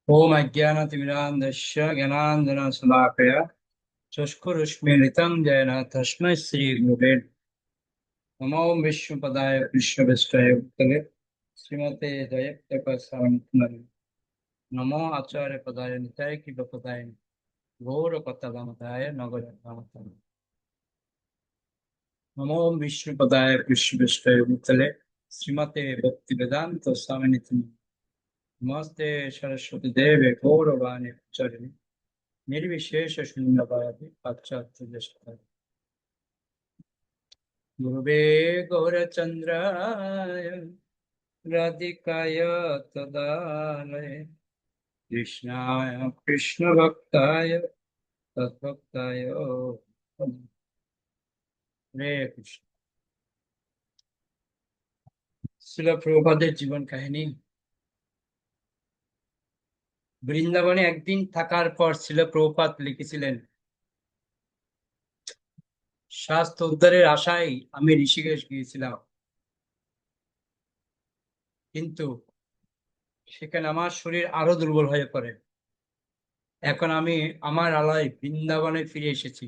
ओम अज्ञानतिमिरान्धस्य ज्ञानाञ्जनशलाकया चक्षुरुष्मीलितं येन तस्मै श्रीगुरुवे नमो विष्णुपदाय कृष्णविष्टाय भूतले श्रीमते जयप्रकाशाय नमो आचार्यपदाय निताय कृपपदाय गौरपतगमताय नगरधामताय नमो विष्णुपदाय कृष्णविष्टाय भूतले श्रीमते भक्तिवेदान्त स्वामिनिति नमस्ते सरस्वती देवे गौरवाणी प्रचारिणे निर्विशेष शून्यवादी पाश्चात्य दृष्टाय गुरुवे गौरचन्द्राय राधिकाय तदालये कृष्णाय कृष्णभक्ताय तद्भक्ताय हरे कृष्ण। শিল প্রভুপাদের জীবন কাহিনী। বৃন্দাবনে একদিন থাকার পর শিল প্রভুপাদ লিখেছিলেন, স্বাস্থ্য উদ্ধারের আশায় আমি ঋষিকেশ গিয়েছিলাম, কিন্তু সেখানে আমার শরীর আরো দুর্বল হয়ে পড়ে। এখন আমি আমার আলয় বৃন্দাবনে ফিরে এসেছি।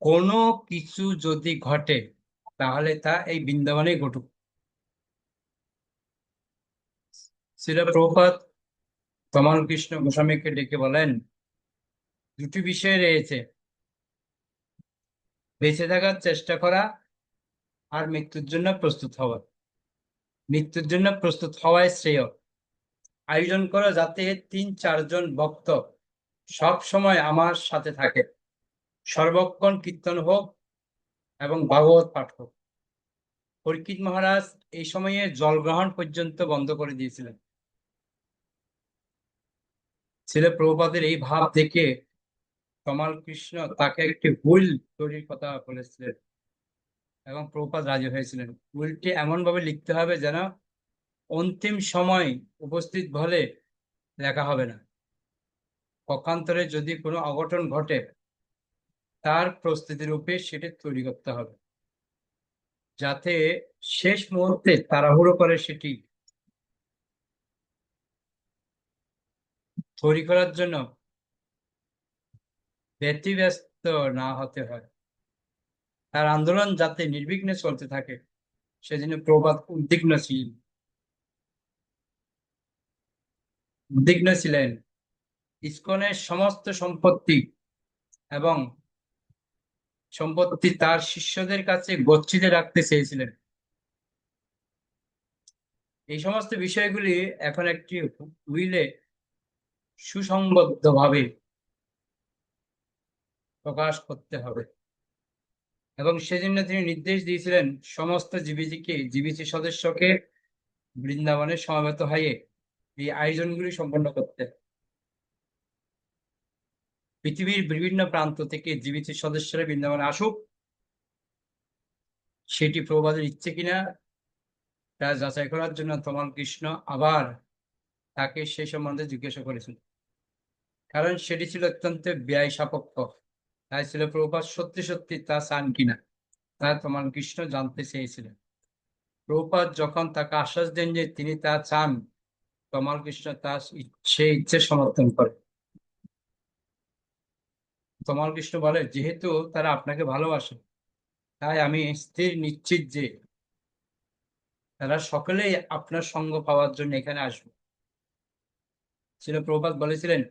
কোনো কিছু যদি ঘটে তাহলে তা এই বৃন্দাবনে ঘটুক। শ্রীল প্রভুপাদ তমাল কৃষ্ণ গোস্বামীকে ডেকে বলেন, দুটি বিষয় রয়েছে, বেঁচে থাকার চেষ্টা করা আর মৃত্যুর জন্য প্রস্তুত হওয়া। মৃত্যুর জন্য প্রস্তুত হওয়াই শ্রেয়। আয়োজন করো যাতে 3-4 জন ভক্ত সব সময় আমার সাথে থাকে, সর্বক্ষণ কীর্তন হোক এবং ভাগবত পাঠ হোক। পরীক্ষিত মহারাজ এই সময়ে জল গ্রহণ পর্যন্ত বন্ধ করে দিয়েছিলেন। ছেলে প্রভুপাদের এই ভাব দেখে তমাল কৃষ্ণ তাকে একটি হুইল তৈরির কথা বলেছিলেন এবং প্রভুপাদ রাজি হয়েছিলেন। হুইলটি এমন ভাবে লিখতে হবে যেন অন্তিম সময় উপস্থিত হলে লেখা হবে না। পক্ষান্তরে যদি কোনো অঘটন ঘটে তার প্রস্তুতি রূপে সেটি তৈরি করতে হবে, যাতে শেষ মুহূর্তে তাড়াহুড়ো করে সেটি তৈরি করার জন্য ব্যতিব্যস্ত না হতে হয়। তার আন্দোলন যাতে নির্বিঘ্নে চলতে থাকে সেজন্য প্রভুপাদ উদ্বিগ্ন ছিলেন। ইসকনের সমস্ত এবং সম্পত্তি তার শিষ্যদের কাছে গচ্ছিত রাখতে চেয়েছিলেন। এই সমস্ত বিষয়গুলি এখন একটি উইলে সুসংবদ্ধভাবে প্রকাশ করতে হবে এবং সেজন্য তিনি নির্দেশ দিয়েছিলেন সমস্ত জীবিসি সদস্যকে বৃন্দাবনে সমবেত হয়ে এই আয়োজনগুলি সম্পন্ন করতে। পৃথিবীর বিভিন্ন প্রান্ত থেকে জীবিত সদস্যরা বৃন্দাবনে আসুক, সেটি প্রভুপাদের ইচ্ছে কিনা তা যাচাই করার জন্য তমাল কৃষ্ণ আবার তাকে সেই সম্বন্ধে জিজ্ঞাসা করেছিল, কারণ সেটি ছিল অত্যন্ত ব্যয় সাপেক্ষ। তাই ছিল প্রভুপাদ সত্যি সত্যি তা চান কিনা তা তমাল কৃষ্ণ জানতে চেয়েছিলেন। প্রভুপাদ যখন তাকে আশ্বাস দেন যে তিনি তা চান, তমাল কৃষ্ণ তার ইচ্ছে সমর্থন করে। তমাল কৃষ্ণ বলে, যেহেতু তারা আপনাকে ভালোবাসে তাই আমি স্থির নিশ্চিত যে তারা সকলেই আপনার সঙ্গ পাওয়ার জন্য এখানে আসবে। ছিল প্রভুপাদ বলেছিলেন,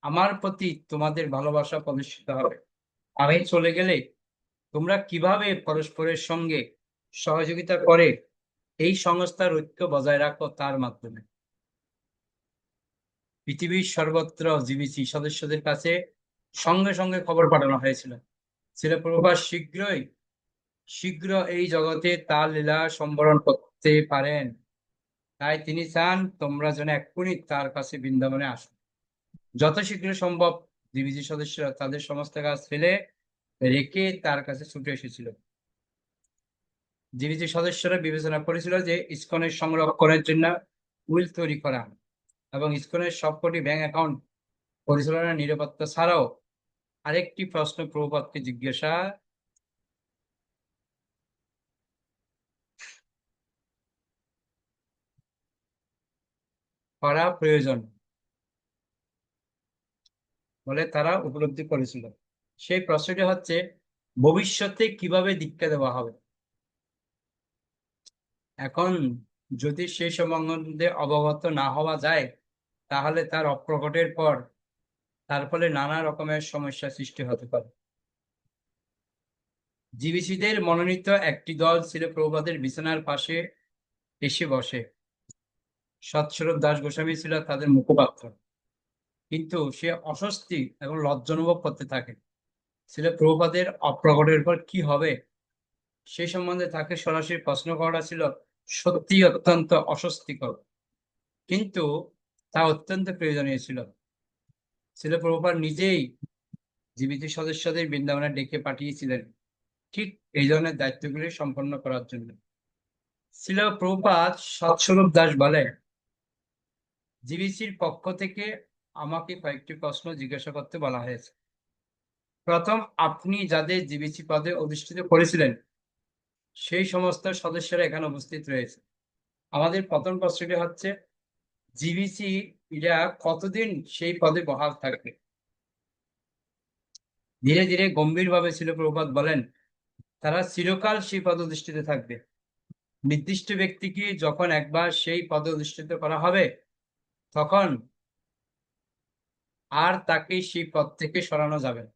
আমার প্রতি তোমাদের ভালোবাসা প্রদর্শিত হবে। আমি চলে গেলে তোমরা কিভাবে পরস্পরের সঙ্গে সহযোগিতা করে এই সংস্থার ঐক্য বজায় রাখো তার মাধ্যমে। পৃথিবীর সর্বত্র জীবিসি সদস্যদের কাছে সঙ্গে সঙ্গে খবর পাঠানো হয়েছিল, ছিল প্রভুপাদ শীঘ্র এই জগতে তার লীলা সম্বরণ করতে পারেন। তাই তিনি চান তোমরা যেন এক্ষুনি তার কাছে বৃন্দাবনে আসো। যত শীঘ্র সম্ভব ডিভিজি সদস্যরা তাদের সমস্ত কাজ ফেলে রেখে তার কাছে ছুটে এসেছিল। ডিভিজি সদস্যরা বিবেচনা করেছিল যে ইসকনের সংরক্ষণের জন্য উইল তৈরি করা এবং ইসকনের সবকটি ব্যাংক অ্যাকাউন্ট পরিচালনার নিরাপত্তা ছাড়াও আরেকটি প্রশ্ন প্রভুপাদকে জিজ্ঞাসা করা প্রয়োজন বলে তারা উপলব্ধি করেছিল। সেই প্রশ্নটি হচ্ছে, ভবিষ্যতে কিভাবে দীক্ষা দেওয়া হবে। এখন যদি সেই সম্বন্ধে অবগত না হওয়া যায়, তাহলে তার অপ্রকটের পর তার ফলে নানা রকমের সমস্যা সৃষ্টি হতে পারে। জীবিসিদের মনোনীত একটি দল ছিল প্রভুপাদের বিছানার পাশে এসে বসে। সৎস্বরূপ দাস গোস্বামী ছিল তাদের মুখপাত্র, কিন্তু সে অস্বস্তি এবং লজ্জা অনুভব করতে থাকে। ছিল প্রভুপাদের অপ্রকটের পর কি হবে সেই সম্বন্ধে তাকে সরাসরি প্রশ্ন করা ছিল সত্যি অত্যন্ত অস্বস্তিকর, কিন্তু তা অত্যন্ত প্রয়োজনীয় ছিল। ছিল প্রভুপাদ নিজেই জীবিত সদস্যদের বৃন্দাবনে ডেকে পাঠিয়েছিলেন ঠিক এই ধরনের দায়িত্বগুলি সম্পন্ন করার জন্য। ছিল প্রভুপাদ সৎস্বরূপ দাস বলেন, জিবিসির পক্ষ থেকে আমাকে কয়েকটি প্রশ্ন জিজ্ঞাসা করতে বলা হয়েছে। প্রথম, আপনি যাদের জিবিসি পদে অধিষ্ঠিত করেছিলেন সেই সমস্ত সদস্যরা এখানে উপস্থিত রয়েছে। আমাদের প্রথম প্রশ্নটি হচ্ছে, জিবিসি এরা কতদিন সেই পদে বহাল থাকবে। ধীরে ধীরে গম্ভীরভাবে ছিল প্রভুপাদ বলেন, তারা চিরকাল সেই পদে অধিষ্ঠিত থাকবে। নির্দিষ্ট ব্যক্তিকে যখন একবার সেই পদে অধিষ্ঠিত করা হবে, তখন আর তাকে সেই পদ থেকে সরানো যাবে না।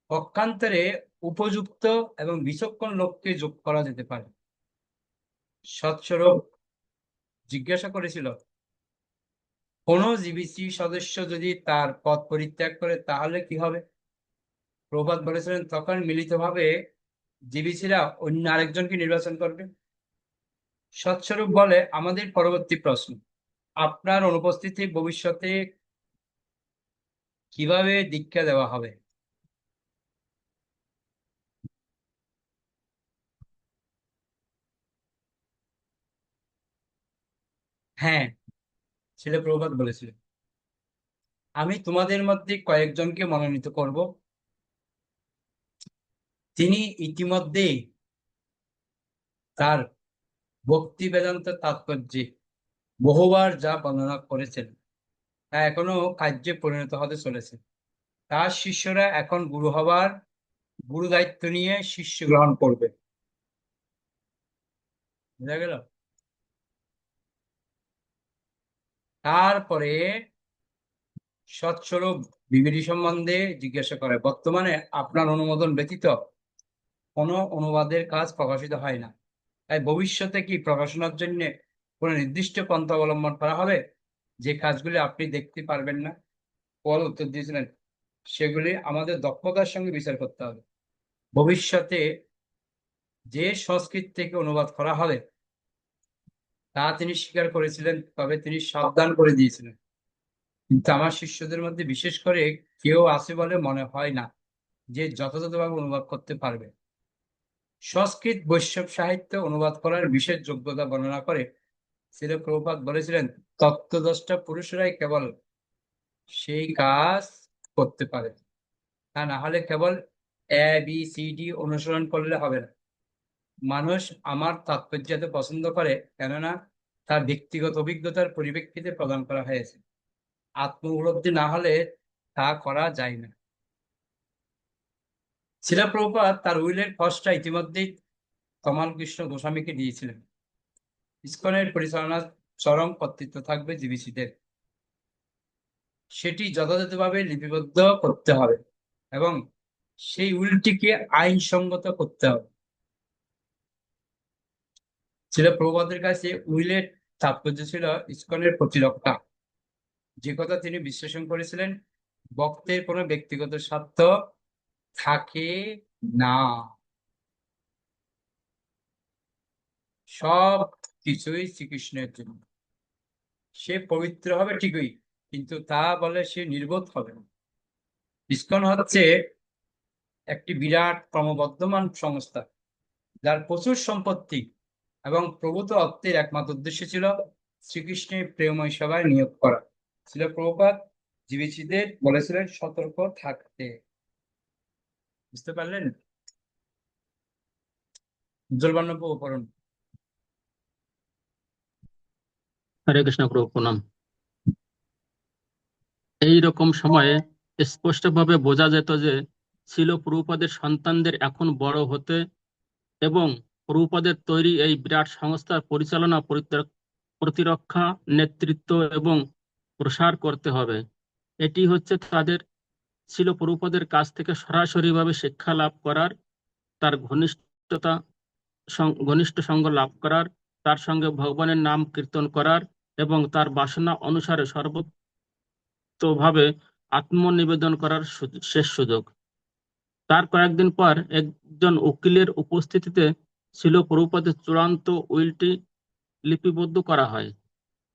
পক্ষান্তরে উপযুক্ত এবং বিচক্ষণ লোককে যোগ করা যেতে পারে। সৎস্বরূপ জিজ্ঞাসা করেছিল, কোন জিবিসি সদস্য যদি তার পদ পরিত্যাগ করে তাহলে কি হবে। প্রভাত বলেছিলেন, তখন মিলিতভাবে জিবিসিরা অন্য আরেকজনকে নির্বাচন করবে। সৎস্বরূপ বলে, আমাদের পরবর্তী প্রশ্ন, আপনার অনুপস্থিতি ভবিষ্যতে কিভাবে দীক্ষা দেওয়া হবে। হ্যাঁ, ছেলে প্রভাত বলেছিল, আমি তোমাদের মধ্যে কয়েকজনকে মনোনীত করব। তিনি ইতিমধ্যেই তার ভক্তি বেদান্ত তাৎপর্যে বহুবার যা বর্ণনা করেছেন তা এখনো কার্যে পরিণত হতে চলেছে। তার শিষ্যরা এখন গুরু দায়িত্ব নিয়ে শিষ্য গ্রহণ করবে। বুঝা গেল। তারপরে সৎস্বরূপ বিবিধি সম্বন্ধে জিজ্ঞাসা করে, বর্তমানে আপনার অনুমোদন ব্যতীত কোনো অনুবাদের কাজ প্রকাশিত হয় না, তাই ভবিষ্যতে কি প্রকাশনার জন্য কোনো নির্দিষ্ট পন্থা অবলম্বন করা হবে যে কাজগুলি আপনি দেখতে পারবেন না। পল উত্তর দিয়েছিলেন, সেগুলি আমাদের দক্ষতার সঙ্গে বিচার করতে হবে। ভবিষ্যতে যে সংস্কৃত থেকে অনুবাদ করা হবে তা তিনি স্বীকার করেছিলেন, তবে তিনি সাবধান করে দিয়েছিলেন, কিন্তু আমার শিষ্যদের মধ্যে বিশেষ করে কেউ আছে বলে মনে হয় না যে যথাযথভাবে অনুবাদ করতে পারবে। সংস্কৃত বৈষ্ণব সাহিত্য অনুবাদ করার বিশেষ যোগ্যতা বর্ণনা করে শ্রীল প্রভুপাদ বলেছিলেন, তত্ত্বদ্রষ্টা পুরুষরাই কেবল সেই কাজ করতে পারে, তা না হলে কেবল ABCD অনুসরণ করলে হবে না। মানুষ আমার তাৎপর্য এত পছন্দ করে কেননা তার ব্যক্তিগত অভিজ্ঞতার পরিপ্রেক্ষিতে প্রদান করা হয়েছে। আত্ম উপলব্ধি না হলে তা করা যায় না। শিলা প্রভুপাদ তার উইলের খসড়া ইতিমধ্যেই তমাল কৃষ্ণ গোস্বামীকে দিয়েছিলেন। ইসকনের পরিচালনার চরম কর্তৃত্ব থাকবে জিবিসিদের। সেটি যথাযথভাবে লিপিবদ্ধ করতে হবে এবং সেই উইলটিকে আইনসঙ্গত করতে হবে। ছিল প্রভুপাদের কাছে উইলের তাৎপর্য ছিল ইসকনের প্রতিরক্ষা। যে কথা তিনি বিশ্লেষণ করেছিলেন, ভক্তের কোনো ব্যক্তিগত স্বার্থ থাকে না, সব কিছুই শ্রীকৃষ্ণের জন্য। সে পবিত্র হবে ঠিকই, কিন্তু তা বলে সে নির্বোধ হবে না। ইসকন হচ্ছে একটি বিরাট ক্রমবর্ধমান সংস্থা, যার প্রচুর সম্পত্তি এবং প্রভূত অর্থের একমাত্র উদ্দেশ্য ছিল শ্রীকৃষ্ণের প্রেমময় সভায় নিয়োগ করা। ছিল প্রভুপাদ জীবিতদের বলেছিলেন সতর্ক থাকতে। বুঝতে পারলেন। উজ্জ্বল বর্ণ পড়ুন। হরে কৃষ্ণ প্রভু, প্রণাম। এই রকম সময়ে স্পষ্টভাবে বোঝা যেত যে ছিল প্রভুপাদের সন্তানদের এখন বড় হতে এবং প্রভুপাদের তৈরি এই বিরাট সংস্থার পরিচালনা প্রতিরক্ষা, নেতৃত্ব এবং প্রসার করতে হবে। এটি হচ্ছে তাদের ছিল প্রভুপাদের কাছ থেকে সরাসরিভাবে শিক্ষা লাভ করার, তার ঘনিষ্ঠ সঙ্গ লাভ করার, তার সঙ্গে ভগবানের নাম কীর্তন করার এবং তার বাসনা অনুসারে সর্বোত্তভাবে আত্মনিবেদন করার শেষ সুযোগ। তার কয়েকদিন পর একজন উকিলের উপস্থিতিতে ছিল প্রভুপাদের চূড়ান্ত উইলটি লিপিবদ্ধ করা হয়।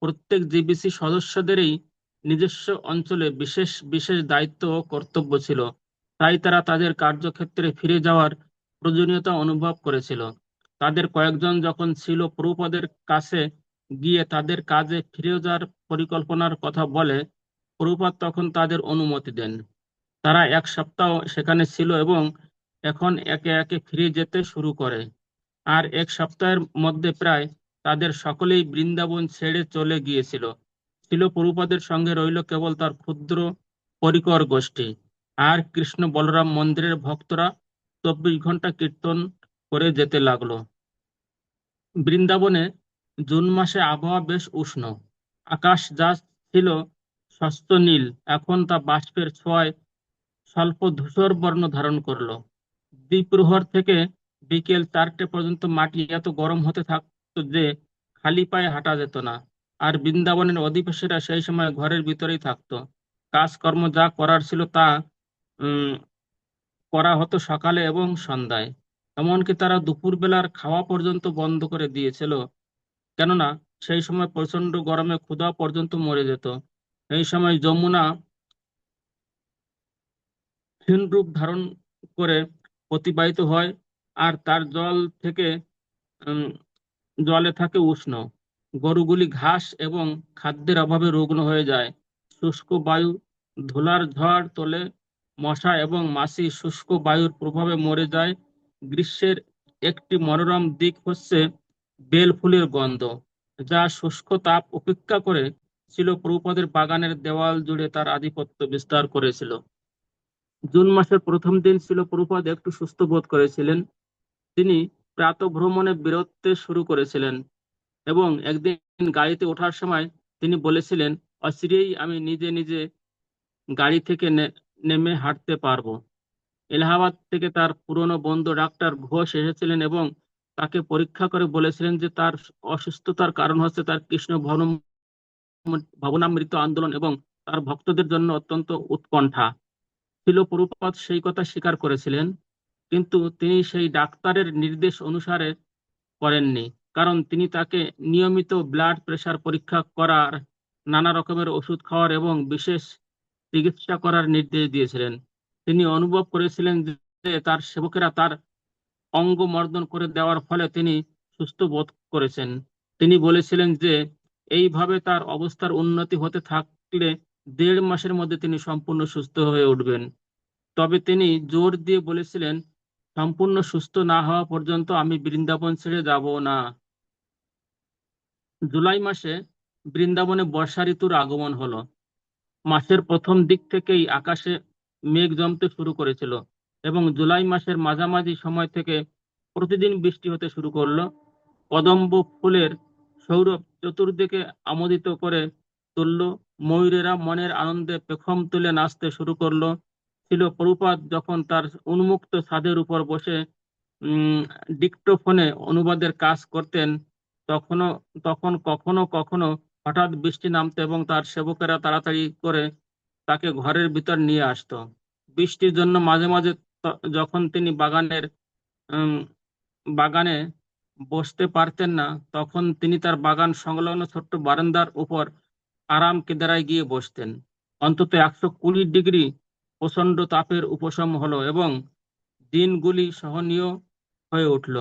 প্রত্যেক জিবিসি সদস্যদেরই নিজস্ব অঞ্চলে বিশেষ বিশেষ দায়িত্ব ও কর্তব্য ছিল, তাই তারা তাদের কার্যক্ষেত্রে ফিরে যাওয়ার প্রয়োজনীয়তা অনুভব করেছিল। তাদের কয়েকজন যখন ছিল প্রভুপাদের কাছে গিয়ে তাদের কাজে ফিরে যাওয়ার পরিকল্পনার কথা বলে, প্রভুপাদ তখন তাদের অনুমতি দেন। তারা এক সপ্তাহ সেখানে ছিল এবং এখন একে একে ফিরে যেতে শুরু করে। আর এক সপ্তাহের মধ্যে প্রায় তাদের সকলেই বৃন্দাবন ছেড়ে চলে গিয়েছিল। ছিল প্রভুপাদের সঙ্গে রইল কেবল তার ক্ষুদ্র পরিকর গোষ্ঠী। আর কৃষ্ণ বলরাম মন্দিরের ভক্তরা 24 ঘন্টা কীর্তন করে যেতে লাগলো। বৃন্দাবনে জুন মাসে আবহাওয়া বেশ উষ্ণ। আকাশ যা ছিল স্বচ্ছ নীল, এখন তা বাষ্পের ছোঁয়ায় স্বল্প ধূসর বর্ণ ধারণ করলো। দ্বিপ্রহর থেকে বিকেল 4টে পর্যন্ত মাটি এত গরম হতে থাকতো যে খালি পায়ে হাঁটা যেত না। আর বৃন্দাবনের অধিবাসীরা সেই সময় ঘরের ভিতরেই থাকতো। কাজকর্ম যা করার ছিল তা উম করা হতো সকালে এবং সন্ধ্যায়। এমনকি তারা দুপুরবেলার খাওয়া পর্যন্ত বন্ধ করে দিয়েছিল, কেননা সেই সময় প্রচন্ড গরমে ক্ষুধা পর্যন্ত মরে যেত। এই সময় যমুনা ক্ষীণ রূপ ধারণ করে প্রতিবাহিত হয়, আর তার উম, জলে থাকে উষ্ণ। গরুগুলি ঘাস এবং খাদ্যের অভাবে রুগ্ন হয়ে যায়। শুষ্ক বায়ু ধুলার ঝড় তোলে। মশা এবং মাছি শুষ্ক বায়ুর প্রভাবে মরে যায়। গ্রীষ্মের একটি মনোরম দিক হচ্ছে বেল ফুলের গন্ধ, যা শুষ্ক তাপ উপেক্ষা করে ছিল প্রভুপাদের বাগানের দেওয়াল জুড়ে তার আধিপত্য বিস্তার করেছিল। জুন মাসের প্রথম দিন ছিল প্রভুপাদ একটু সুস্থ বোধ করেছিলেন। তিনি প্রাতঃভ্রমণে বেরোতে শুরু করেছিলেন এবং একদিন গাড়িতে ওঠার সময় তিনি বলেছিলেন, অচিরেই আমি নিজে নিজে গাড়ি থেকে নেমে হাঁটতে পারবো। এলাহাবাদ থেকে তার পুরনো বন্ধু ডাক্তার ঘোষ এসেছিলেন এবং তাকে পরীক্ষা করে বলেছিলেন যে তার অসুস্থতার কারণ হচ্ছে তার কৃষ্ণ ভবনামৃত আন্দোলন এবং তার ভক্তদের জন্য অত্যন্ত উৎকণ্ঠা। ছিল প্রভুপাদ সেই কথা স্বীকার করেছিলেন, কিন্তু তিনি সেই ডাক্তারের নির্দেশ অনুসারে করেননি, কারণ তিনি তাকে নিয়মিত ব্লাড প্রেশার পরীক্ষা করার, নানা রকমের ওষুধ খাওয়ার এবং বিশেষ চিকিৎসা করার নির্দেশ দিয়েছিলেন। তিনি অনুভব করেছিলেন যে তার সেবকেরা তার অঙ্গ মর্দন করে দেওয়ার ফলে তিনি সুস্থ বোধ করেছেন। তিনি বলেছিলেন যে এইভাবে তার অবস্থার উন্নতি হতে থাকলে 1.5 মাসের মধ্যে তিনি সম্পূর্ণ সুস্থ হয়ে উঠবেন। তবে তিনি জোর দিয়ে বলেছিলেন, সম্পূর্ণ সুস্থ না হওয়া পর্যন্ত আমি বৃন্দাবন ছেড়ে যাব না। জুলাই মাসে বৃন্দাবনে বর্ষা ঋতুর আগমন হলো। মাসের প্রথম দিক থেকেই আকাশে মেঘ জমতে শুরু করেছিল এবং জুলাই মাসের মাঝামাঝি সময় থেকে প্রতিদিন বৃষ্টি হতে শুরু করলো। কদম্ব ফুলের সৌরভ চতুর্দিকে আমোদিত করে তুললো। ময়ূরেরা মনের আনন্দে পেখম তুলে নাচতে শুরু করলো। ছিল প্রভুপাদ যখন তার উন্মুক্ত ছাদের উপর বসে উম ডিক্টোফোনে অনুবাদের কাজ করতেন, তখনও তখন কখনো কখনো হঠাৎ বৃষ্টি নামতো এবং তার সেবকেরা তাড়াতাড়ি করে তাকে ঘরের ভিতর নিয়ে আসতো। বৃষ্টির জন্য মাঝে মাঝে যখন তিনি উম, বাগানে বসতে পারতেন না, তখন তিনি তার বাগান সংলগ্ন ছোট্ট বারান্দার উপর আরাম কেদারায় গিয়ে বসতেন। অন্তত 120 ডিগ্রি প্রচন্ড তাপের উপশম হলো এবং দিনগুলি সহনীয় হয়ে উঠল।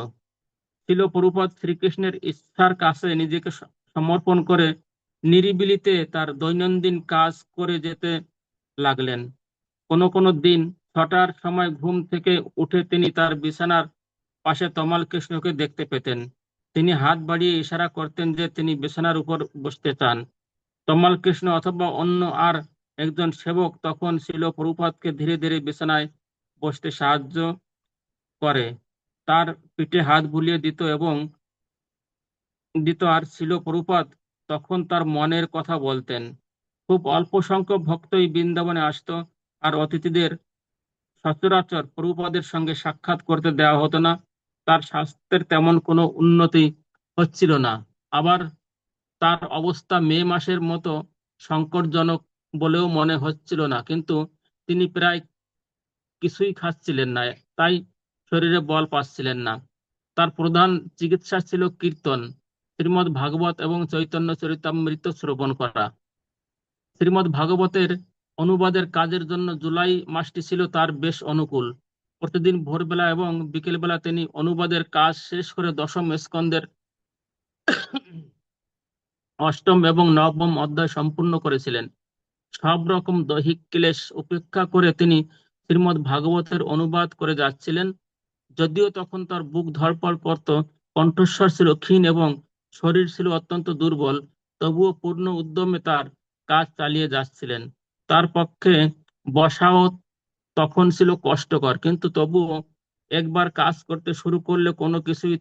ছিল প্রভুপাদ শ্রীকৃষ্ণের ইচ্ছার কাছে নিজেকে সমর্পণ করে নিরিবিলিতে তার দৈনন্দিন কাজ করে যেতে লাগলেন। কোনো কোনো দিন 6টার সময় ঘুম থেকে উঠে তিনি তার বিছানার পাশে তমাল কৃষ্ণকে দেখতে পেতেন। তিনি হাত বাড়িয়ে ইশারা করতেন যে তিনি বিছানার উপর বসতে চান। তমাল কৃষ্ণ অথবা অন্য আর একজন সেবক তখন শিল প্রভুপাদকে ধীরে ধীরে বিছানায় বসতে সাহায্য করে, তার পিঠে হাত বুলিয়ে দিত আর শিল প্রভুপাদ তখন তার মনের কথা বলতেন। খুব অল্প সংখ্যক ভক্তই বৃন্দাবনে আসতো, আর অতিথিদের সচরাচর প্রভুপাদের সঙ্গে সাক্ষাৎ করতে দেওয়া হতো না। তার স্বাস্থ্যের তেমন কোনো উন্নতি হচ্ছিল না। আবার তার অবস্থা মে মাসের মতো সংকটজনক বলেও মনে হচ্ছিল না, কিন্তু তিনি প্রায় কিছুই খাচ্ছিলেন না, তাই শরীরে বল পাচ্ছিলেন না। তার প্রধান চিকিৎসা ছিল কীর্তন, শ্রীমদ্ ভাগবত এবং চৈতন্য চরিতামৃত শ্রবণ করা। শ্রীমদ্ ভাগবতের অনুবাদের কাজের জন্য জুলাই মাসটি ছিল তার বেশ অনুকূল। প্রতিদিন ভোরবেলা এবং বিকেলবেলা তিনি অনুবাদের কাজ শেষ করে দশম স্কন্ধের অষ্টম এবং নবম অধ্যায় সম্পূর্ণ করেছিলেন। সব রকম দৈহিক ক্লেশ উপেক্ষা করে তিনি শ্রীমদ্ ভাগবতের অনুবাদ করে যাচ্ছিলেন। যদিও তখন তার বুক ধড়ফড় করত, কণ্ঠস্বর ছিল ক্ষীণ এবং শরীর ছিল অত্যন্ত দুর্বল, তবুও পূর্ণ উদ্যমে তার কাজ চালিয়ে যাচ্ছিলেন। তার পক্ষে বসাও তখন ছিল কষ্টকর, কিন্তু তবুও একবার কাজ করতে শুরু করলে কোনো কিছুই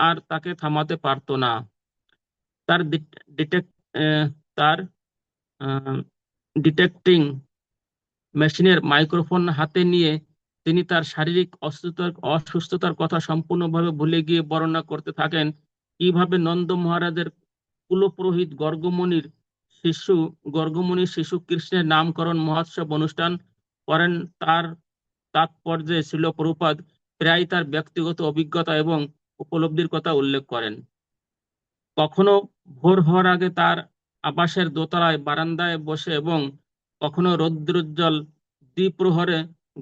আর তাকে থামাতে পারতো না। তার ডিটেক্ট তার ডিটেক্টিং মেশিনের মাইক্রোফোন হাতে নিয়ে তিনি তার শারীরিক অসুস্থতার কথা সম্পূর্ণভাবে ভুলে গিয়ে বর্ণনা করতে থাকেন কিভাবে নন্দ মহারাজের কুলপুরোহিত গর্গমুনির শিশু কৃষ্ণের নামকরণ মহোৎসব অনুষ্ঠান করেন। তার তাৎপর্যে ছিল প্রভুপাদ প্রায় তার ব্যক্তিগত অভিজ্ঞতা এবং উপলব্ধির কথা উল্লেখ করেন। কখনো ভোর হওয়ার আগে তার আবাসের দোতলায় বারান্দায় বসে এবং কখনো রৌদ্রোজ্জ্বল দ্বিপ্রহরে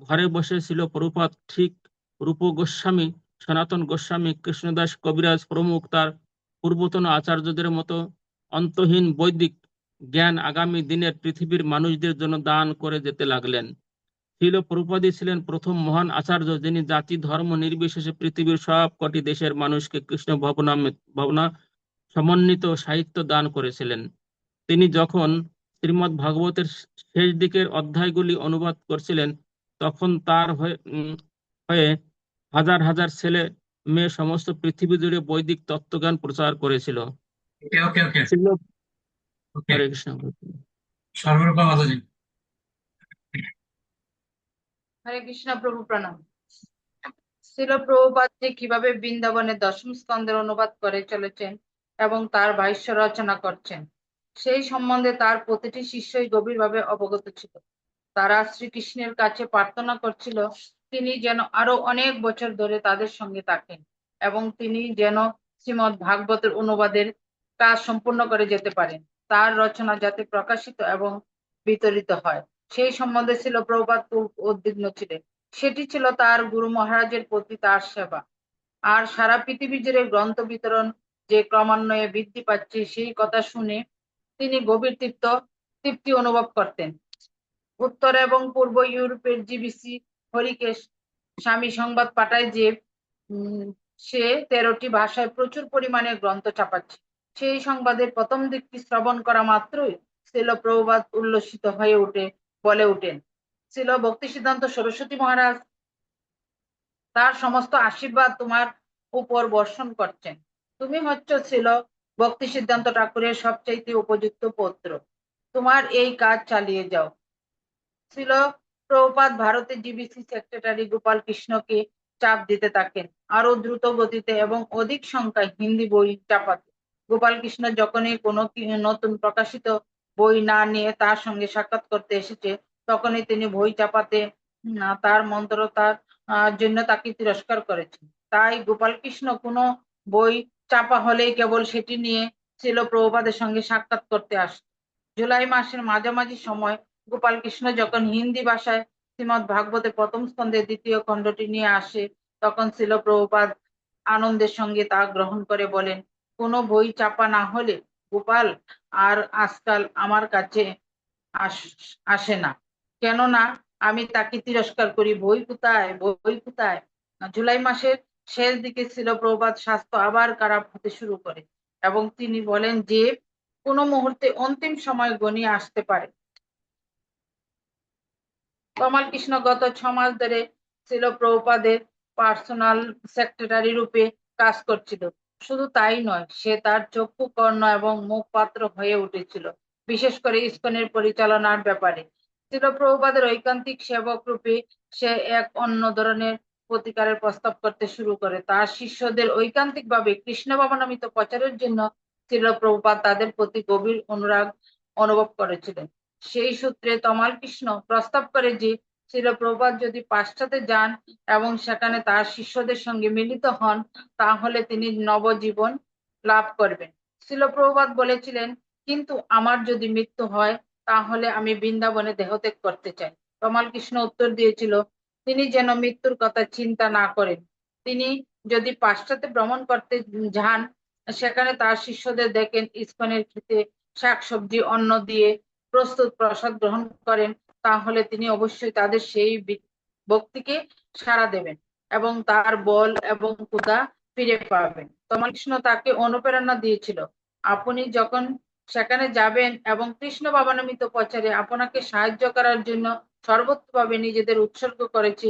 ঘরে বসে ছিল প্রভুপাদ। ঠিক রূপ গোস্বামী, সনাতন গোস্বামী, কৃষ্ণদাস কবিরাজ প্রমুখ তার পূর্বতন আচার্যদের মতো অন্তহীন বৈদিক জ্ঞান আগামী দিনের পৃথিবীর মানুষদের জন্য দান করে যেতে লাগলেন। শিল প্রভুপাদই ছিলেন প্রথম মহান আচার্য যিনি জাতি ধর্ম নির্বিশেষে পৃথিবীর সব কটি দেশের মানুষকে কৃষ্ণ ভাবনা সমন্বিত সাহিত্য দান করেছিলেন। তিনি যখন শ্রীমদ্ ভাগবতের শেষ দিকের অধ্যায়গুলি অনুবাদ করছিলেন, তখন তার হয়ে হাজার হাজার ছেলে মেয়ে সমস্ত পৃথিবী জুড়ে বৈদিক তত্ত্বজ্ঞান প্রচার করেছিল। ওকে, ওকে, ওকে, ছিল ওকে। হরে কৃষ্ণ। সর্বরূপা মাতাজি। হরে কৃষ্ণ প্রভু প্রণাম। শিল প্রভুপাদ যে কিভাবে বৃন্দাবনের দশম স্কন্ধের অনুবাদ করে চলেছেন এবং তার ভাষ্য রচনা করছেন, সেই সম্বন্ধে তার প্রতিটি শিষ্যই গভীরভাবে অবগত ছিল। তারা শ্রীকৃষ্ণের কাছে প্রার্থনা করছিল তিনি যেন আরো অনেক বছর ধরে তাদের সঙ্গে থাকেন এবং তিনি যেন শ্রীমদ্ ভাগবতের অনুবাদের কাজ সম্পূর্ণ করে যেতে পারেন, তার রচনা যাতে প্রকাশিত এবং বিতরিত হয় সেই সম্বন্ধে ছিল প্রভুপাদ খুব উদ্বিগ্ন ছিলেন। সেটি ছিল তার গুরু মহারাজের প্রতি তার সেবা। আর সারা পৃথিবী জুড়ে গ্রন্থ বিতরণ যে ক্রমান্বয়ে বৃদ্ধি পাচ্ছে সেই কথা শুনে তিনি গভীর তৃপ্তি অনুভব করতেন। উত্তর এবং পূর্ব ইউরোপের জিবিসি হরিকেশ স্বামী সংবাদ পাঠায় যে সে 13টি ভাষায় প্রচুর পরিমাণে গ্রন্থ ছাপাচ্ছে। সেই সংবাদের প্রথম দিকটি শ্রবণ করা মাত্রই শ্রীল প্রভুপাদ উল্লসিত হয়ে বলে ওঠেন, শ্রীল ভক্তি সিদ্ধান্ত সরস্বতী মহারাজ তার সমস্ত আশীর্বাদ তোমার উপর বর্ষণ করছেন। তুমি হচ্ছ শ্রীল ভক্তি সিদ্ধান্ত ঠাকুরের সবচাইতে উপযুক্ত পুত্র, তোমার এই কাজ চালিয়ে যাও। ছিল প্রভুপাদ ভারতের জিবিসি সেক্রেটারি গোপাল কৃষ্ণকে চাপ দিতে থাকেন আরো দ্রুত গতিতে এবং অধিক সংখ্যায় হিন্দি বই চাপাতে। গোপাল কৃষ্ণ যখনই কোনো নতুন প্রকাশিত বই না নিয়ে তার সঙ্গে সাক্ষাৎ করতে এসেছে, তখনই তিনি বই চাপাতে তার মন্ত্রতার জন্য তাকে তিরস্কার করেছেন। তাই গোপাল কৃষ্ণ কোনো বই চাপা হলেই কেবল সেটি নিয়ে ছিল প্রভুপাদের সঙ্গে সাক্ষাৎ করতে আসে। জুলাই মাসের মাঝামাঝি সময় গোপাল কৃষ্ণ যখন হিন্দি ভাষায় শ্রীমদ্ ভাগবতের প্রথম স্কন্ধের দ্বিতীয় খণ্ডটি নিয়ে আসে, তখন ছিল প্রভুপাদ আনন্দের সঙ্গে তা গ্রহণ করে বলেন, কোনো বই চাপা না হলে গোপাল আর আজকাল আমার কাছে আসে না, কেননা আমি তাকে তিরস্কার করি। বই কোথায়, বই কোথায়? জুলাই মাসের শেষ দিকে ছিল প্রভুপাদ স্বাস্থ্য আবার খারাপ হতে শুরু করে এবং তিনি বলেন যে কোনো মুহূর্তে অন্তিম সময় ঘনিয়ে আসতে পারে। কমল কৃষ্ণ গত 6 মাস ধরে ছিল প্রভুপাদের পার্সোনাল সেক্রেটারি রূপে কাজ করছিল। শুধু তাই নয়, সে তার চক্ষু, কর্ণ এবং মুখপাত্র হয়ে উঠেছিল, বিশেষ করে ইসকনের পরিচালনার ব্যাপারে। ছিল প্রভুপাদের ঐকান্তিক সেবক রূপে সে এক অন্য ধরনের প্রতিকারের প্রস্তাব করতে শুরু করে। তার শিষ্যদের ঐকান্তিকভাবে কৃষ্ণ ভাবনামৃত প্রচারের জন্য ছিল প্রভুপাদ তাদের প্রতি গভীর অনুরাগ অনুভব করেছিলেন। সেই সূত্রে তমাল কৃষ্ণ প্রস্তাব করে যে শ্রীল প্রভুপাদ যদি পাশ্চাত্যে যান এবং সেখানে তার শিষ্যদের সঙ্গে মিলিত হন, তাহলে তিনি নবজীবন লাভ করবেন। শ্রীল প্রভুপাদ বলেছিলেন, কিন্তু আমার যদি মৃত্যু হয় তাহলে আমি বৃন্দাবনে দেহত্যাগ করতে চাই। তমাল কৃষ্ণ উত্তর দিয়েছিল, তিনি যেন মৃত্যুর কথা চিন্তা না করেন। তিনি যদি পাশ্চাত্যে ভ্রমণ করতে যান, সেখানে তার শিষ্যদের দেখেন ইস্কনের ক্ষেত্রে শাকসবজি অন্ন দিয়ে প্রস্তুত প্রসাদ গ্রহণ করেন, তাহলে তিনি অবশ্যই তাদের সেই ভক্তিকে সাড়া দেবেন এবং তার বল এবং ক্ষুধা ফিরে পাবেন। তমাল কৃষ্ণ তাকে অনুপ্রেরণা দিয়েছিল, আপনি যখন সেখানে যাবেন এবং কৃষ্ণ ভাবনামৃত প্রচারে আপনাকে সাহায্য করার জন্য সর্বত্রভাবে নিজেদের উৎসর্গ করেছে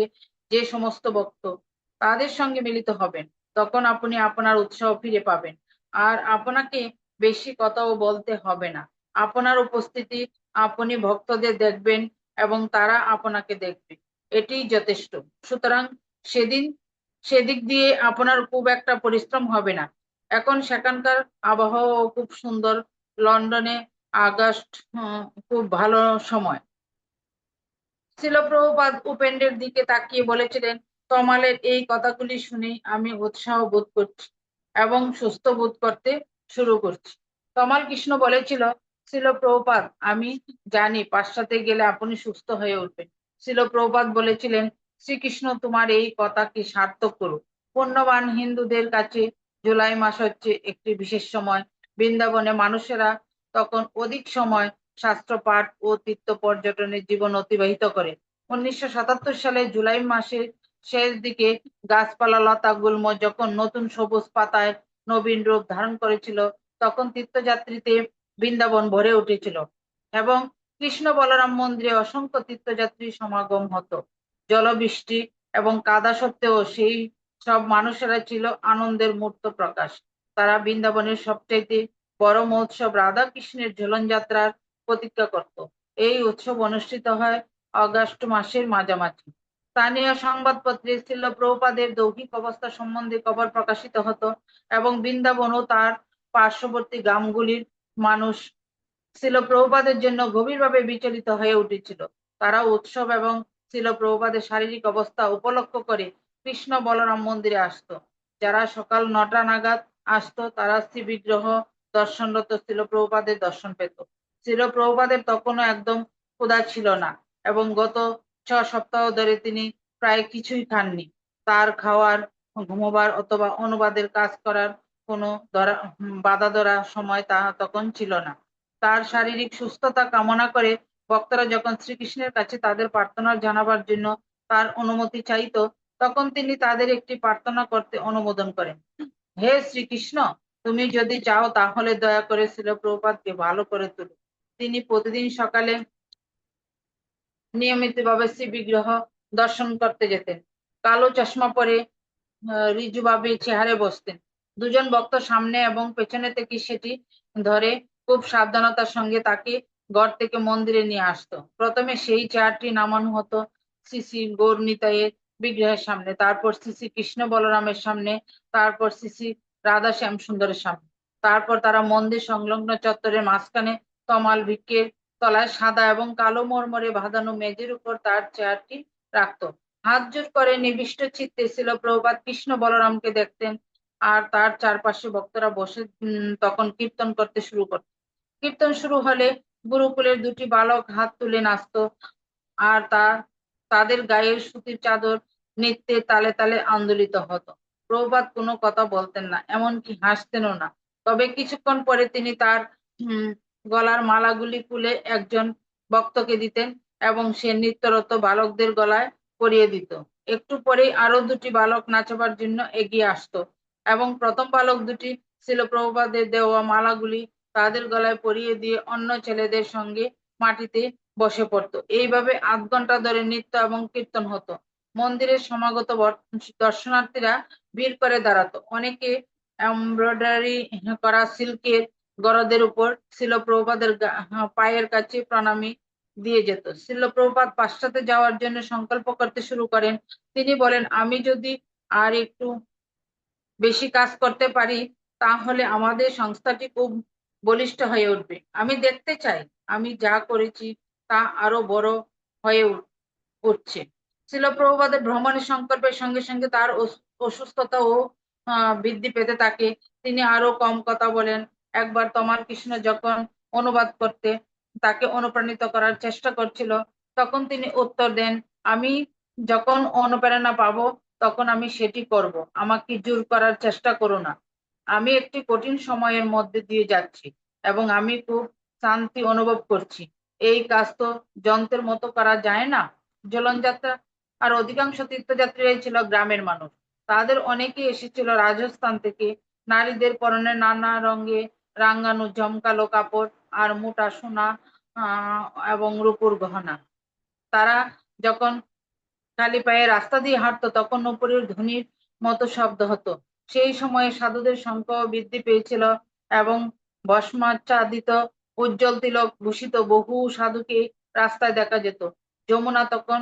যে সমস্ত ভক্ত, তাদের সঙ্গে মিলিত হবেন, তখন আপনি আপনার উৎসাহ ফিরে পাবেন আর আপনাকে বেশি কথাও বলতে হবে না। আপনার উপস্থিতি, আপনি ভক্তদের দেখবেন এবং তারা আপনাকে দেখবে, এটিই যথেষ্ট। সুতরাং সেদিন সেদিক দিয়ে আপনার খুব একটা পরিশ্রম হবে না। এখন সেখানকার আবহাওয়া খুব সুন্দর। লন্ডনে আগস্ট খুব ভালো সময়। ছিল প্রভুপাদ উপেন্দ্রের দিকে তাকিয়ে বলেছিলেন, তমালের এই কথাগুলি শুনে আমি উৎসাহ বোধ করছি এবং সুস্থ বোধ করতে শুরু করছি। তমাল কৃষ্ণ বলেছিল, ছিল প্রভুপাদ, আমি জানি পাশ্চাত্যে গেলে আপনি সুস্থ হয়ে উঠবেন। ছিল প্রভুপাদ বলেছিলেন, শ্রীকৃষ্ণ তোমার এই কথাকে সার্থক করুক। পুণ্যবান হিন্দুদের কাছে জুলাই মাস হচ্ছে একটি বিশেষ সময়। বৃন্দাবনে মানুষেরা তখন অধিক সময় শাস্ত্র পাঠ ও তীর্থ পর্যটনের জীবন অতিবাহিত করে। 1977 সালে জুলাই মাসের শেষ দিকে গাছপালা, লতা, গুল্ম যখন নতুন সবুজ পাতায় নবীন রূপ ধারণ করেছিল, তখন তীর্থযাত্রীতে বৃন্দাবন ভরে উঠেছিল এবং কৃষ্ণ বলরাম মন্দিরে অসংখ্য তীর্থযাত্রীর সমাগম হতো। জলবৃষ্টি এবং কাদা সত্ত্বেও সেই সব মানুষেরা ছিল আনন্দের মূর্ত প্রকাশ। তারা বৃন্দাবনের সবচাইতে বড় মহোৎসব রাধা কৃষ্ণের ঝুলন যাত্রার প্রতীক্ষা করত। এই উৎসব অনুষ্ঠিত হয় অগস্ট মাসের মাঝামাঝি। স্থানীয় সংবাদপত্রে ছিল প্রভুপাদের দৈহিক অবস্থা সম্বন্ধে খবর প্রকাশিত হতো এবং বৃন্দাবন ও তার পার্শ্ববর্তী গ্রামগুলির মানুষ ছিল প্রভুপাদের জন্য গভীরভাবে বিচলিত হয়ে উঠেছিল। তারা উৎসব এবং ছিল প্রভুপাদের শারীরিক অবস্থা উপলক্ষ করে কৃষ্ণ বলরাম মন্দিরে আসতো। যারা সকাল 9টা নাগাদ আসতো, তারা শ্রী বিগ্রহ দর্শনরত ছিল প্রভুপাদের দর্শন পেত। ছিল প্রভুপাদের তখনও একদম ক্ষুধা ছিল না এবং গত 6 সপ্তাহ ধরে তিনি প্রায় কিছুই খাননি। তার খাওয়ার, ঘুমোবার অথবা অনুবাদের কাজ করার কোনো বাধা ধরা সময় তা তখন ছিল না। তার শারীরিক সুস্থতা কামনা করে ভক্তরা যখন শ্রীকৃষ্ণের কাছে তাদের প্রার্থনা জানাবার জন্য তার অনুমতি চাইতো, তখন তিনি তাদের একটি প্রার্থনা করতে অনুমোদন করেন। হে শ্রীকৃষ্ণ, তুমি যদি চাও তাহলে দয়া করে শ্রীল প্রভুপাদকে ভালো করে তুলো। তিনি প্রতিদিন সকালে নিয়মিতভাবে শ্রী বিগ্রহ দর্শন করতে যেতেন। কালো চশমা পরে ঋজুভাবে চেহারে বসতেন। দুজন ভক্ত সামনে এবং পেছনে থেকে সেটি ধরে খুব সাবধানতার সঙ্গে তাকে ঘর থেকে মন্দিরে নিয়ে আসতো। প্রথমে সেই চেয়ারটি নামানো হতো শ্রী শ্রী গৌর নিতাইয়ের বিগ্রহের সামনে, তারপর শ্রী শ্রী কৃষ্ণ বলরামের সামনে, তারপর শ্রী শ্রী রাধা শ্যাম সুন্দরের সামনে। তারপর তারা মন্দির সংলগ্ন চত্বরের মাঝখানে তমাল বৃক্ষের তলায় সাদা এবং কালো মরমরে বাঁধানো মেঝের উপর তার চেয়ারটি রাখতো। হাত জোর করে নিবিষ্ট চিত্তে ছিল প্রভুপাদ কৃষ্ণ বলরামকে দেখতেন আর তার চারপাশে ভক্তরা বসে তখন কীর্তন করতে শুরু করত। কীর্তন শুরু হলে গুরুকুলের দুটি বালক হাত তুলে নাচতো আর তাদের গায়ের সুতির চাদর নৃত্যে তালে তালে আন্দোলিত হতো। প্রভুপাদ কোনো কথা বলতেন না, এমনকি হাসতেনও না। তবে কিছুক্ষণ পরে তিনি তার গলার মালাগুলি খুলে একজন ভক্তকে দিতেন এবং সে নৃত্যরত বালকদের গলায় পরিয়ে দিত। একটু পরেই আরো দুটি বালক নাচাবার জন্য এগিয়ে আসতো এবং প্রথম বালক দুটি ছিল প্রভুপাদের দেওয়া মালাগুলি তাদের গলায় পরিয়ে দিয়ে অন্য ছেলেদের সঙ্গে মাটিতে বসে পড়তো। এইভাবে 8 ঘন্টা ধরে নৃত্য এবং কীর্তন হতো। মন্দিরের সমাগত দর্শনার্থীরা ভিড় করে দাঁড়াতো। অনেকে এমব্রয়ডারি করা সিল্কের গরদের উপর ছিল প্রভুপাদের পায়ের কাছে প্রণামী দিয়ে যেত। ছিল প্রভুপাদ পাশ্চাত্যে যাওয়ার জন্য সংকল্প করতে শুরু করেন। তিনি বলেন, আমি যদি আর একটু বেশি কাজ করতে পারি তাহলে আমাদের সংস্থাটি খুব বলিষ্ঠ হয়ে উঠবে। আমি দেখতে চাই আমি যা করেছি তা আরো বড় হয়ে উঠছে। ছিল প্রভুপাদের ভ্রমণের সংকল্পের সঙ্গে সঙ্গে তার অসুস্থতাও বৃদ্ধি পেতে থাকে। তিনি আরো কম কথা বলেন। একবার তমাল কৃষ্ণ যখন অনুবাদ করতে তাকে অনুপ্রাণিত করার চেষ্টা করছিল, তখন তিনি উত্তর দেন, আমি যখন অনুপ্রেরণা পাবো তখন আমি সেটি করব, আমাকে জোর করার চেষ্টা করো না। আমি একটি কঠিন সময়ের মধ্যে দিয়ে যাচ্ছি এবং আমি খুব শান্তি অনুভব করছি। এই কাজ তো যন্ত্রের মতো করা যায় না। ঝুলনযাত্রা আর অধিকাংশ তীর্থযাত্রীরাই ছিল গ্রামের মানুষ। তাদের অনেকেই এসেছিল রাজস্থান থেকে। নারীদের পরনে নানা রঙে রাঙানো জমকালো কাপড় আর মোটা সোনা আহ এবং রূপোর গহনা। তারা যখন খালি পায়ে রাস্তা দিয়ে হাঁটতো তখন উপরের ধ্বনির মতো শব্দ হতো। সেই সময়ে সাধুদের সংখ্যাও বৃদ্ধি পেয়েছিল এবং ভস্মাচ্ছাদিত উজ্জ্বল তিলক ভূষিত বহু সাধুকে রাস্তায় দেখা যেত। যমুনা তখন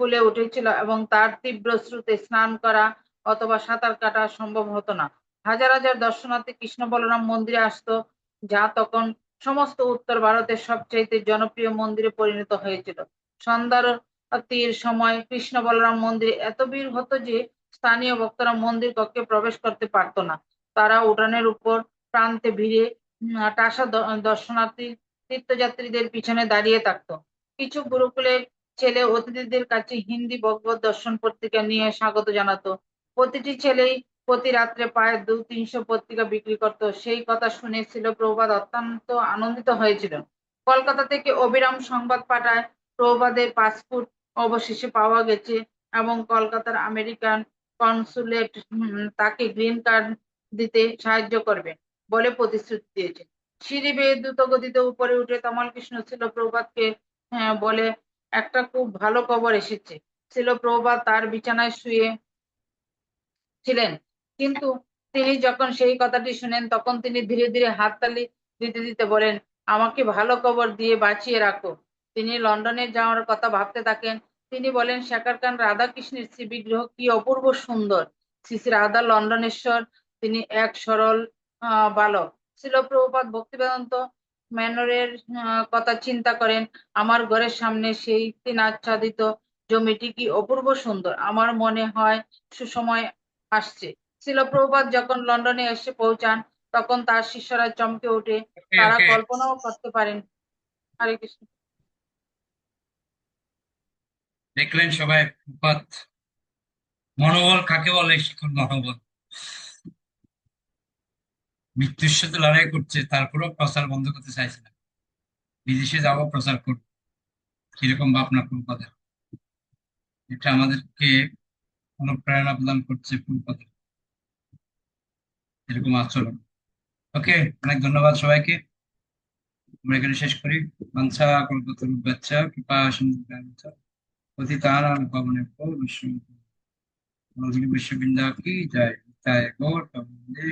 ফুলে উঠেছিল এবং তার তীব্র স্রোতে স্নান করা অথবা সাঁতার কাটা সম্ভব হতো না। হাজার হাজার দর্শনার্থী কৃষ্ণ বলরাম মন্দিরে আসতো, যা তখন সমস্ত উত্তর ভারতের সবচাইতে জনপ্রিয় মন্দিরে পরিণত হয়েছিল। সন্ধ্যার আরতির সময় কৃষ্ণ বলরাম মন্দিরে এত ভিড় হতো যে স্থানীয় ভক্তরা মন্দির কক্ষে প্রবেশ করতে পারতো না। তারা উঠানের উপর প্রান্তে ভিড়ে টাসা দর্শনার্থী তীর্থযাত্রীদের পিছনে দাঁড়িয়ে থাকতো। কিছু গুরুকুলের ছেলে অতিথিদের কাছে হিন্দি ভগবত দর্শন পত্রিকা নিয়ে স্বাগত জানাতো। প্রতিটি ছেলেই প্রতি রাত্রে প্রায় 200-300 পত্রিকা বিক্রি করত। সেই কথা শুনে ছিল প্রভুপাদ অত্যন্ত আনন্দিত হয়েছিল। কলকাতা থেকে অবিরাম সংবাদ পাঠায় প্রভুপাদের পাসপোর্ট অবশেষে পাওয়া গেছে এবং কলকাতার আমেরিকান কনসুলেট তাকে গ্রিন কার্ড দিতে সাহায্য করবে বলে প্রতিশ্রুতি দিয়েছে। সিঁড়ি বেয়ে দ্রুত গতিতে উপরে উঠে তমাল কৃষ্ণ ছিল প্রভুপাদকে বলে, একটা খুব ভালো খবর এসেছে। ছিল প্রভুপাদ তার বিছানায় শুয়ে ছিলেন, কিন্তু তিনি যখন সেই কথাটি শুনেন তখন তিনি ধীরে ধীরে হাততালি দিতে দিতে বলেন, আমাকে ভালো খবর দিয়ে বাঁচিয়ে রাখো। তিনি লন্ডনে যাওয়ার কথা ভাবতে থাকেন। তিনি বলেন, সেখানকার রাধা কৃষ্ণের শ্রী বিগ্রহ কি অপূর্ব সুন্দর। শ্রী শ্রী রাধা লন্ডনেশ্বর, তিনি এক সরল বালক। ছিল প্রভুপাদ ভক্তিবেদান্ত ম্যানরের কথা চিন্তা করেন। আমার ঘরের সামনে সেই তিন আচ্ছাদিত জমিটি কি অপূর্ব সুন্দর। আমার মনে হয় সুসময় আসছে। ছিল প্রভুপাদ যখন লন্ডনে এসে পৌঁছান তখন তার শিষ্যরা চমকে ওঠে। ওকে তারা ওকে কল্পনাও করতে পারেন। হরে কৃষ্ণ। দেখলেন সবাই প্রপাত মনোবল কাকে বলে, শিখুন মনোবল। মৃত্যুর সাথে লড়াই করছে, তারপরেও প্রচার বন্ধ করতে চাইছে না। বিদেশে যাবো, প্রচার করবো, কিরকম ভাবনা প্রপাতের। এটা আমাদেরকে অনুপ্রেরণা প্রদান করছে প্রপাতের এরকম আচরণ। ওকে, অনেক ধন্যবাদ সবাইকে। আমরা এখানে শেষ করি। বাঞ্ছা কল্পতরু বাচ্চা কৃপা সিন্ধু পতিতানাং পাবনেভ্যো বৈষ্ণবেভ্যো নমো। বিশ্ববৃন্দা কি জয়। জয় গৌর বন্দে।